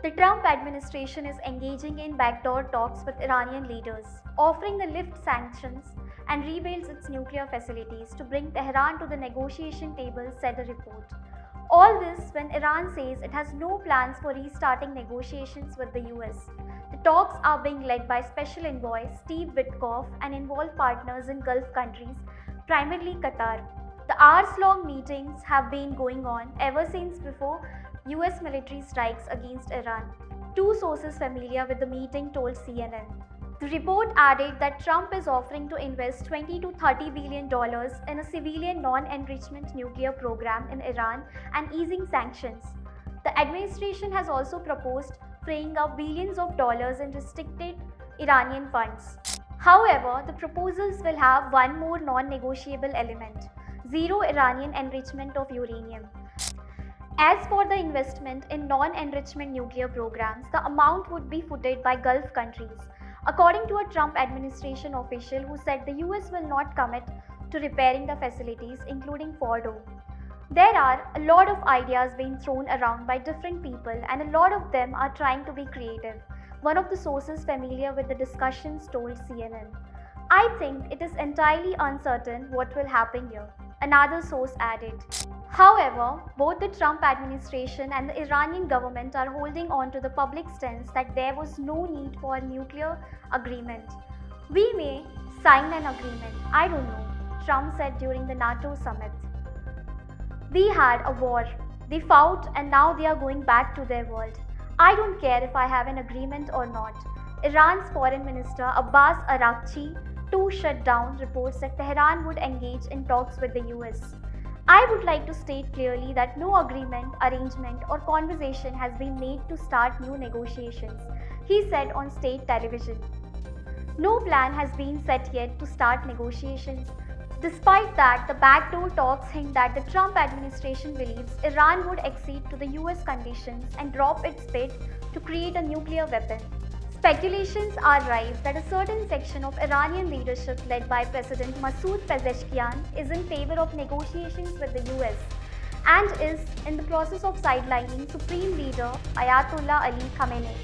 The Trump administration is engaging in backdoor talks with Iranian leaders, offering to lift sanctions and rebuild its nuclear facilities to bring Tehran to the negotiation table, said a report. All this when Iran says it has no plans for restarting negotiations with the US. The talks are being led by Special Envoy Steve Witkoff and involve partners in Gulf countries, primarily Qatar. The hours long meetings have been going on ever since before US military strikes against Iran. Two sources familiar with the meeting told CNN. The report added that Trump is offering to invest $20 to $30 billion in a civilian non-enrichment nuclear program in Iran and easing sanctions. The administration has also proposed freeing up billions of dollars in restricted Iranian funds. However, the proposals will have one more non-negotiable element: zero Iranian enrichment of uranium. As for the investment in non-enrichment nuclear programs, the amount would be footed by Gulf countries, according to a Trump administration official who said the US will not commit to repairing the facilities, including Fordo. There are a lot of ideas being thrown around by different people, and a lot of them are trying to be creative, one of the sources familiar with the discussions told CNN. I think it is entirely uncertain what will happen here, another source added. However, both the Trump administration and the Iranian government are holding on to the public stance that there was no need for a nuclear agreement. We may sign an agreement, I don't know, Trump said during the NATO summit. We had a war, they fought, and now they are going back to their world. I don't care if I have an agreement or not. Iran's foreign minister Abbas Araghchi too shut down reports that Tehran would engage in talks with the US. I would like to state clearly that no agreement, arrangement, or conversation has been made to start new negotiations, he said on state television. No plan has been set yet to start negotiations. Despite that, the backdoor talks hint that the Trump administration believes Iran would accede to the US conditions and drop its bid to create a nuclear weapon. Speculations are rife that a certain section of Iranian leadership led by President Masoud Pezeshkian is in favor of negotiations with the US and is in the process of sidelining Supreme Leader Ayatollah Ali Khamenei.